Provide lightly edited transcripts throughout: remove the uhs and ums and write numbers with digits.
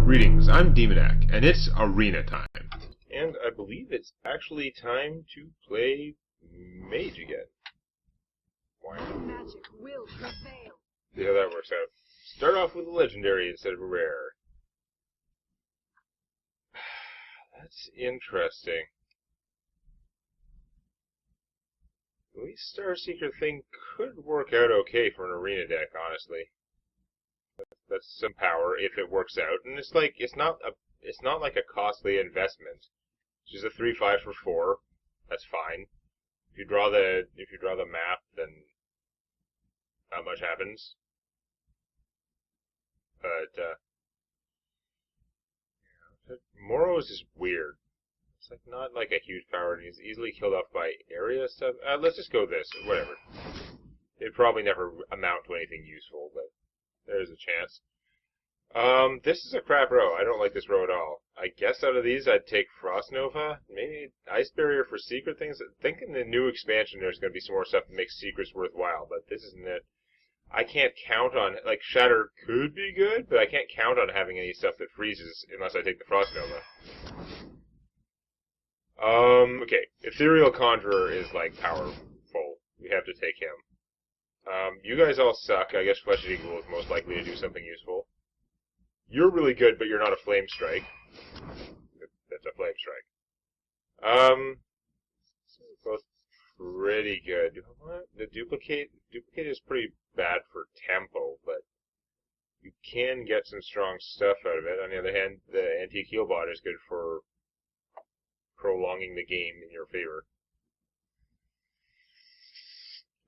Greetings, I'm Demonac, and it's arena time. And I believe it's actually time to play Mage again. Why not? Magic will prevail. See how that works out. Start off with a legendary instead of a rare. That's interesting. The least Star Seeker thing could work out okay for an arena deck, honestly. That's some power if it works out, and it's not like a costly investment. It's just a 3/5 for 4. That's fine. If you draw the map, then not much happens. But Moros is weird. It's like not like a huge power, and he's easily killed off by area stuff. Let's just go this. Whatever. It'd probably never amount to anything useful, but there's a chance. This is a crap row. I don't like this row at all. I guess out of these, I'd take Frost Nova, maybe Ice Barrier for secret things. I think in the new expansion there's going to be some more stuff that makes secrets worthwhile, but this isn't it. I can't count on, like, Shatter could be good, but I can't count on having any stuff that freezes unless I take the Frost Nova. Okay. Ethereal Conjurer is, like, powerful. We have to take him. You guys all suck. I guess Flesh Eating Ghoul is most likely to do something useful. You're really good, but you're not a Flame Strike. That's a Flame Strike. Both pretty good. What? The Duplicate is pretty bad for tempo, but you can get some strong stuff out of it. On the other hand, the Antique Healbot is good for prolonging the game in your favor.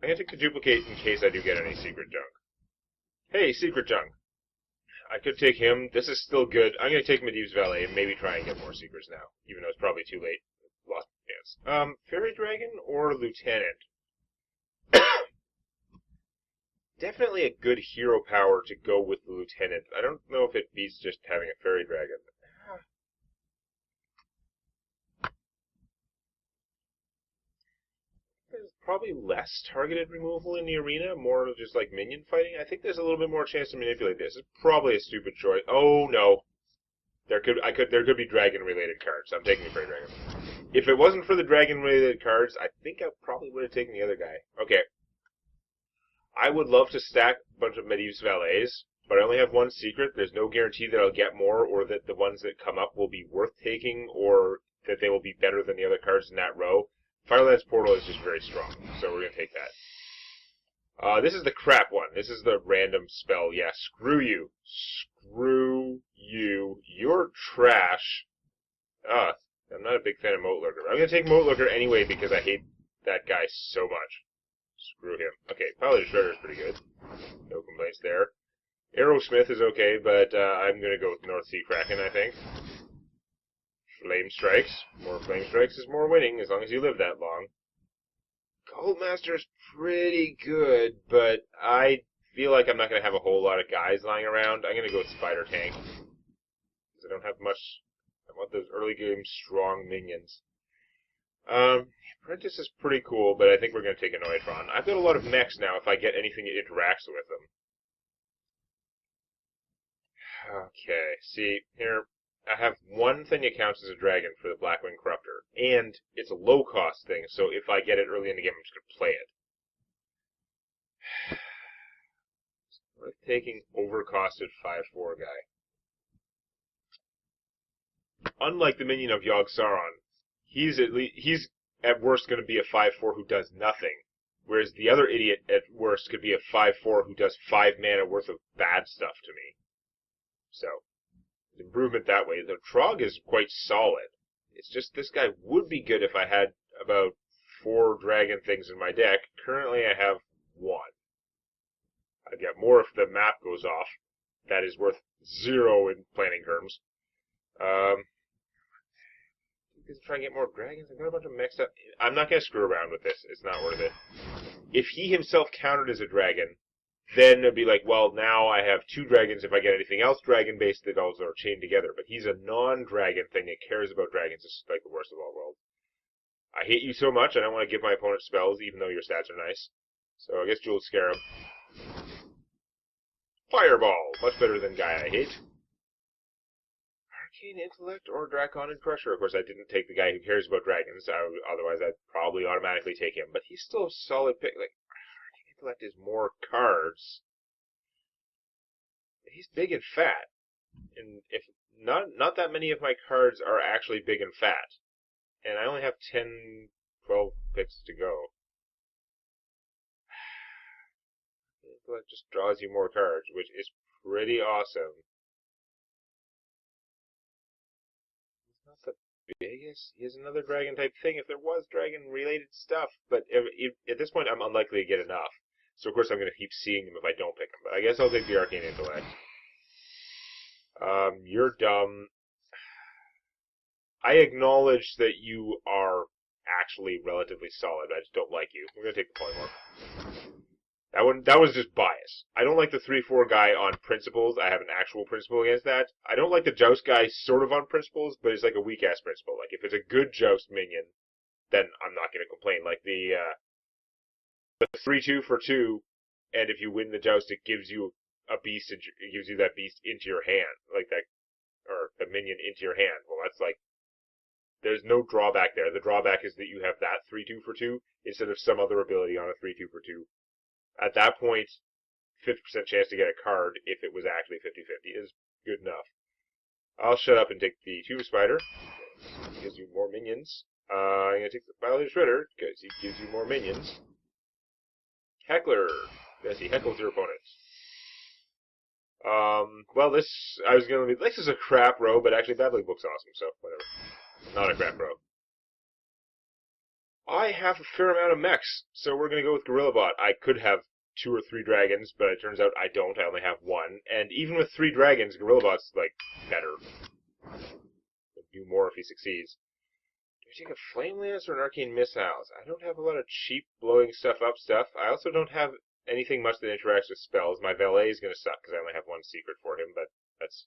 I'm going to take the Duplicate in case I do get any Secret Junk. Hey, Secret Junk! I could take him. This is still good. I'm going to take Medivh's Valet and maybe try and get more Secrets now, even though it's probably too late. Lost my chance. Fairy Dragon or Lieutenant? Definitely a good hero power to go with the Lieutenant. I don't know if it beats just having a Fairy Dragon. There's probably less targeted removal in the arena, more just like minion fighting. I think there's a little bit more chance to manipulate this. It's probably a stupid choice. Oh no. There could be dragon related cards. I'm taking the Fairy Dragon. If it wasn't for the dragon related cards, I think I probably would have taken the other guy. Okay. I would love to stack a bunch of Medivh's Valets, but I only have one secret. There's no guarantee that I'll get more, or that the ones that come up will be worth taking, or that they will be better than the other cards in that row. Firelands Portal is just very strong, so we're going to take that. This is the crap one. This is the random spell. Yeah, screw you. Screw you. You're trash. I'm not a big fan of Moat Lurker. I'm going to take Moat Lurker anyway because I hate that guy so much. Screw him. Okay, Pilot Shredder is pretty good. No complaints there. Aerosmith is okay, but I'm going to go with North Sea Kraken, I think. Flame Strikes. More Flame Strikes is more winning, as long as you live that long. Goldmaster is pretty good, but I feel like I'm not going to have a whole lot of guys lying around. I'm going to go with Spider Tank. Because I don't have much. I want those early game strong minions. Apprentice is pretty cool, but I think we're going to take a Noitron. I've got a lot of mechs now if I get anything that interacts with them. Okay, see, here, I have one thing that counts as a dragon for the Blackwing Corruptor, and it's a low-cost thing, so if I get it early in the game, I'm just going to play it. Worth taking overcosted 5/4 guy. Unlike the minion of Yogg Saron, he's at worst going to be a 5/4 who does nothing, whereas the other idiot at worst could be a 5/4 who does 5 mana worth of bad stuff to me. So, improvement that way. The Trog is quite solid. It's just this guy would be good if I had about 4 dragon things in my deck. Currently I have 1. I'd get more if the map goes off. That is worth 0 in planning terms. Try and get more dragons. I've got a bunch of mixed up. I'm not going to screw around with this. It's not worth it. If he himself counted as a dragon, then it'd be like, well, now I have 2 dragons. If I get anything else dragon-based, that also are chained together. But he's a non-dragon thing that cares about dragons. It's like the worst of all worlds. I hate you so much, I don't want to give my opponent spells, even though your stats are nice. So I guess Jeweled Scarab. Fireball! Much better than guy I hate. Arcane Intellect or Draconic Crusher. Of course, I didn't take the guy who cares about dragons. Otherwise, I'd probably automatically take him. But he's still a solid pick. Like, Arcane Intellect is more cards. He's big and fat. And if not that many of my cards are actually big and fat. And I only have 10, 12 picks to go. Intellect just draws you more cards, which is pretty awesome. He's not the biggest. He has another dragon type thing. If there was dragon related stuff, but at this point I'm unlikely to get enough. So of course I'm going to keep seeing them if I don't pick them. But I guess I'll take the Arcane Intellect. You're dumb. I acknowledge that you are actually relatively solid. I just don't like you. We're going to take the polymorph. That was just bias. I don't like the 3/4 guy on principles. I have an actual principle against that. I don't like the joust guy sort of on principles, but it's like a weak ass principle. Like if it's a good joust minion, then I'm not going to complain. Like the 3/2 for 2, and if you win the joust, it gives you a beast. It gives you that beast into your hand, like that, or the minion into your hand. Well, that's like there's no drawback there. The drawback is that you have that 3/2 for 2 instead of some other ability on a 3/2 for 2. At that point, 50% chance to get a card, if it was actually 50-50, is good enough. I'll shut up and take the Tuber Spider. It gives you more minions. I'm going to take the Violator Shredder, because he gives you more minions. Heckler. Yes, he heckles your opponent. Well, this is a crap row, but actually Bad League Book's awesome, so whatever. Not a crap row. I have a fair amount of mechs, so we're going to go with Gorilla Bot. I could have 2 or 3 dragons, but it turns out I don't. I only have 1. And even with 3 dragons, Gorilla Bot's, like, better. He'll do more if he succeeds. Do I take a Flame Lance or an Arcane Missiles? I don't have a lot of cheap blowing stuff up stuff. I also don't have anything much that interacts with spells. My Valet is going to suck, because I only have 1 secret for him, but that's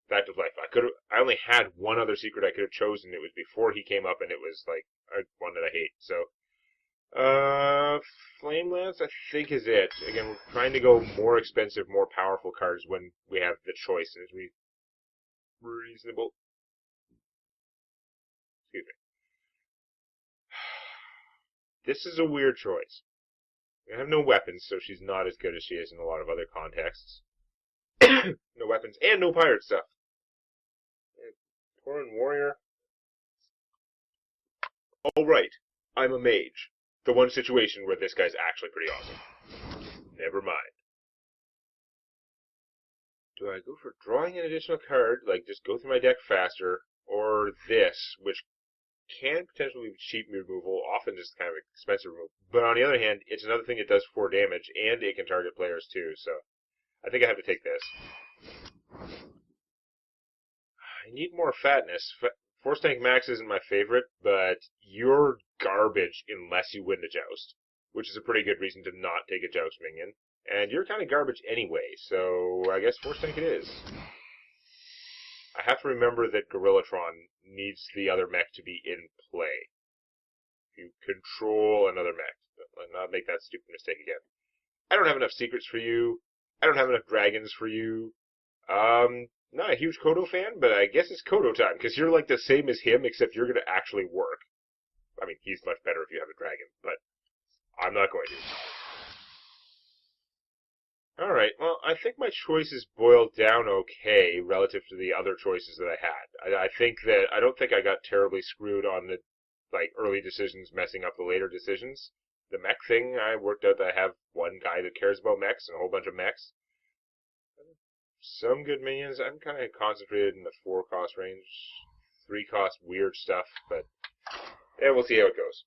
fact of life. I only had 1 other secret I could have chosen. It was before he came up, and it was like one that I hate. So, Flame Lance I think is it. Again, we're trying to go more expensive, more powerful cards when we have the choice, and it's reasonable. Excuse me. This is a weird choice. I have no weapons, so she's not as good as she is in a lot of other contexts. No weapons and no pirate stuff. Tauren Warrior. Alright, I'm a mage. The one situation where this guy's actually pretty awesome. Never mind. Do I go for drawing an additional card, like just go through my deck faster, or this, which can potentially be cheap removal, often just kind of expensive removal. But on the other hand, it's another thing that does 4 damage, and it can target players too, so I think I have to take this. I need more fatness. Force Tank Max isn't my favorite, but you're garbage unless you win the joust, which is a pretty good reason to not take a joust minion. And you're kind of garbage anyway, so I guess Force Tank it is. I have to remember that Gorillatron needs the other mech to be in play. You control another mech. Let's not make that stupid mistake again. I don't have enough secrets for you. I don't have enough dragons for you. Not a huge Kodo fan, but I guess it's Kodo time, because you're like the same as him, except you're going to actually work. I mean, he's much better if you have a dragon, but I'm not going to. Alright, well, I think my choices boiled down okay relative to the other choices that I had. I don't think I got terribly screwed on the, like, early decisions messing up the later decisions. The mech thing, I worked out that I have 1 guy that cares about mechs and a whole bunch of mechs. Some good minions. I'm kind of concentrated in the 4 cost range. 3 cost weird stuff, but yeah, we'll see how it goes.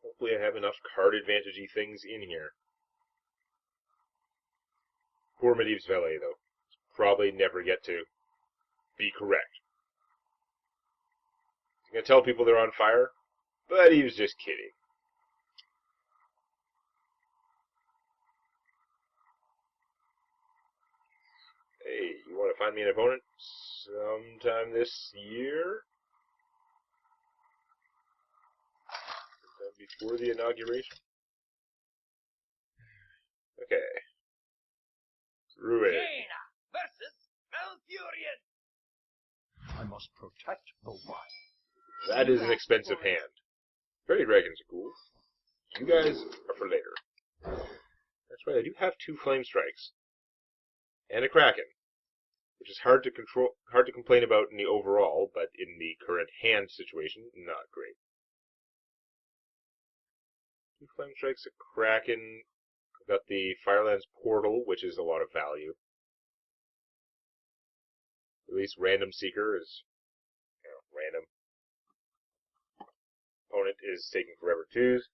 Hopefully I have enough card advantage-y things in here. Poor Medivh's Valet, though. Probably never get to be correct. He's going to tell people they're on fire, but he was just kidding. Hey, you want to find me an opponent sometime this year? Sometime before the inauguration? Okay. Through it. Jaina versus Malfurion. I must protect the one. That is an expensive hand. Fairy dragons are cool. You guys are for later. That's right, I do have 2 flame strikes. And a kraken. Which is hard to complain about in the overall, but in the current hand situation, not great. 2 flame strikes, a kraken. I've got the Firelands portal, which is a lot of value. Release Random Seeker is, random. Opponent is taking forever twos.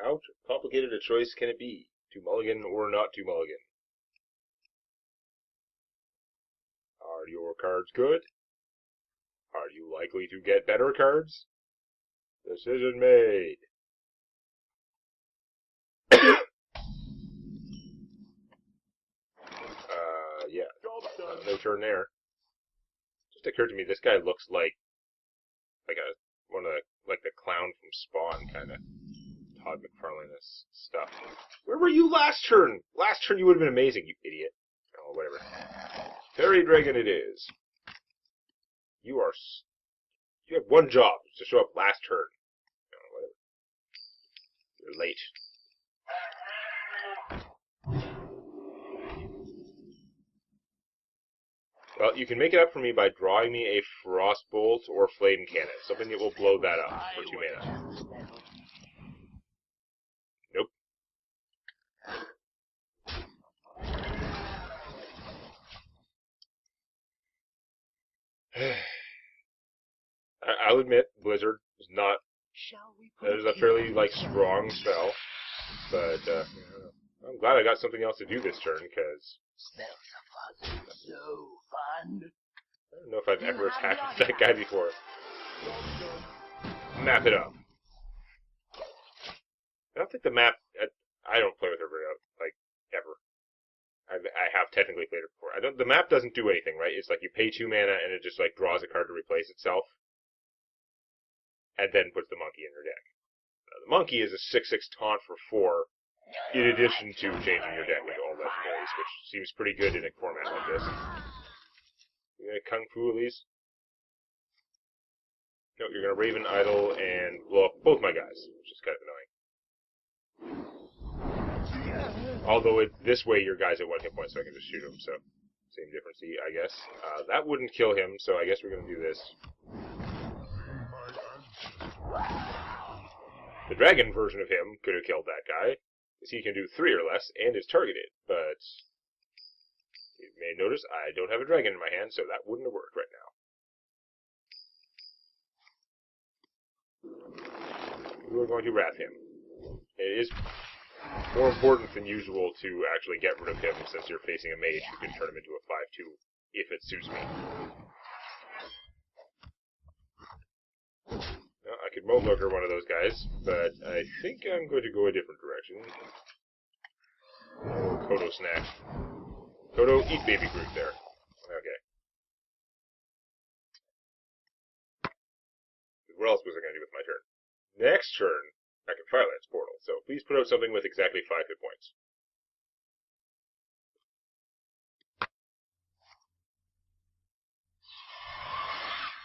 How complicated a choice can it be? 2 mulligan or not 2 mulligan? Are your cards good? Are you likely to get better cards? Decision made. Yeah. No turn there. Just occurred to me, this guy looks like one of the clown from Spawn, kind of. Todd McFarlane stuff. Where were you last turn? Last turn you would have been amazing, you idiot. Oh, whatever. Fairy Dragon it is. You have one job, to show up last turn. Oh, whatever. You're late. Well, you can make it up for me by drawing me a Frostbolt or Flame Cannon. Something that will blow that up for 2 mana. Nope. I'll admit, Blizzard is not... That is a fairly, strong spell. But, I'm glad I got something else to do this turn, because... Spells are fun. So fun. I don't know if I've ever attacked with that guy before. Map it up. I don't think the map... I don't play with her very, ever. I have technically played it before. The map doesn't do anything, right? It's like you pay 2 mana and it just, draws a card to replace itself. And then puts the monkey in your deck. The monkey is a 6/6 taunt for 4, in addition to changing your deck with all legendaries, which seems pretty good in a format like this. You gonna Kung Fu at least? No, you're gonna Raven Idol and blow up both my guys, which is kind of annoying. Although this way your guy's at 1 hit point, so I can just shoot him, so same difference, I guess. That wouldn't kill him, so I guess we're gonna do this. The dragon version of him could have killed that guy, because he can do 3 or less and is targeted, but you may notice I don't have a dragon in my hand, so that wouldn't have worked right now. We're going to wrath him. It is more important than usual to actually get rid of him, since you're facing a mage who can turn him into a 5/2 if it suits me. I could Moldlurker one of those guys, but I think I'm going to go a different direction. Oh, Kodo snack. Kodo, eat baby Groot there. Okay. What else was I going to do with my turn? Next turn, I can Firelands Portal, so please put out something with exactly 5 hit points.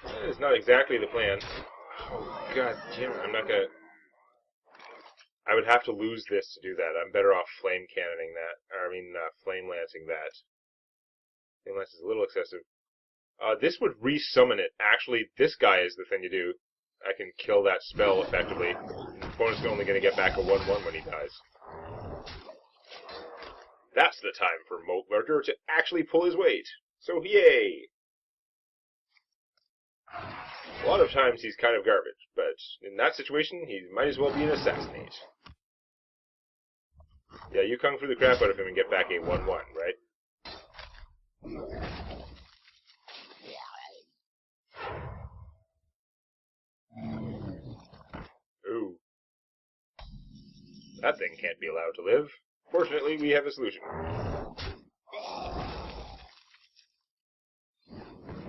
That is not exactly the plan. Oh, god damn it, I'm not gonna... I would have to lose this to do that. I'm better off Flame Cannoning that. Flame Lancing that. Flame Lance is a little excessive. This would re-summon it. Actually, this guy is the thing to do. I can kill that spell effectively. The opponent's only gonna get back a 1/1 when he dies. That's the time for Moldlurker to actually pull his weight. So, yay! A lot of times he's kind of garbage, but in that situation, he might as well be an assassinate. Yeah, you kung fu the crap out of him and get back a 1/1, right? Ooh. That thing can't be allowed to live. Fortunately, we have a solution.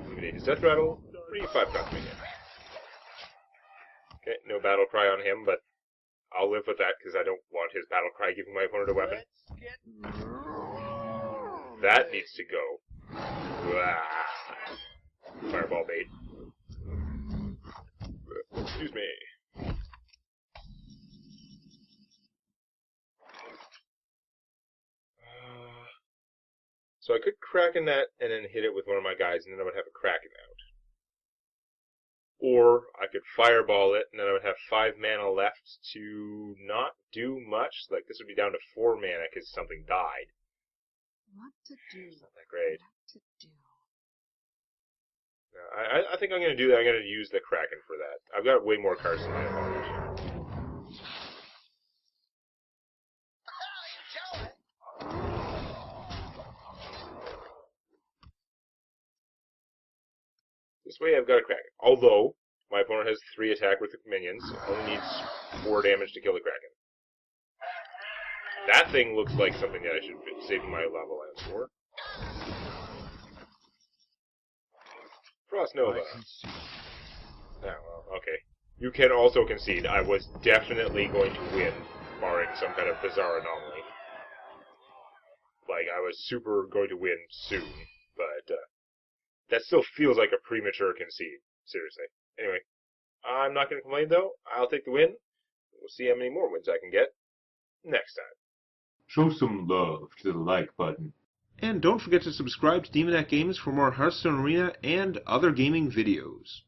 Eliminate his death rattle. Free 5 cost again. Okay, no battle cry on him, but I'll live with that because I don't want his battle cry giving my opponent a weapon. Let's get That needs to go. Ah. Fireball bait. Excuse me. So I could Kraken that and then hit it with one of my guys, and then I would have a Kraken out. Or I could Fireball it, and then I would have 5 mana left to not do much. Like, this would be down to 4 mana because something died. What to do? It's not that great. What to do? No, I think I'm going to do that. I'm going to use the Kraken for that. I've got way more cards than my opponent. This way I've got a Kraken. Although, my opponent has 3 attack with minions, only needs 4 damage to kill the Kraken. That thing looks like something that I should be saving my lava lands for. Frost Nova. Oh, well, okay. You can also concede I was definitely going to win, barring some kind of bizarre anomaly. Like, I was super going to win soon, but that still feels like a premature concede. Seriously. Anyway, I'm not going to complain, though. I'll take the win. We'll see how many more wins I can get next time. Show some love to the like button. And don't forget to subscribe to Demonac Games for more Hearthstone Arena and other gaming videos.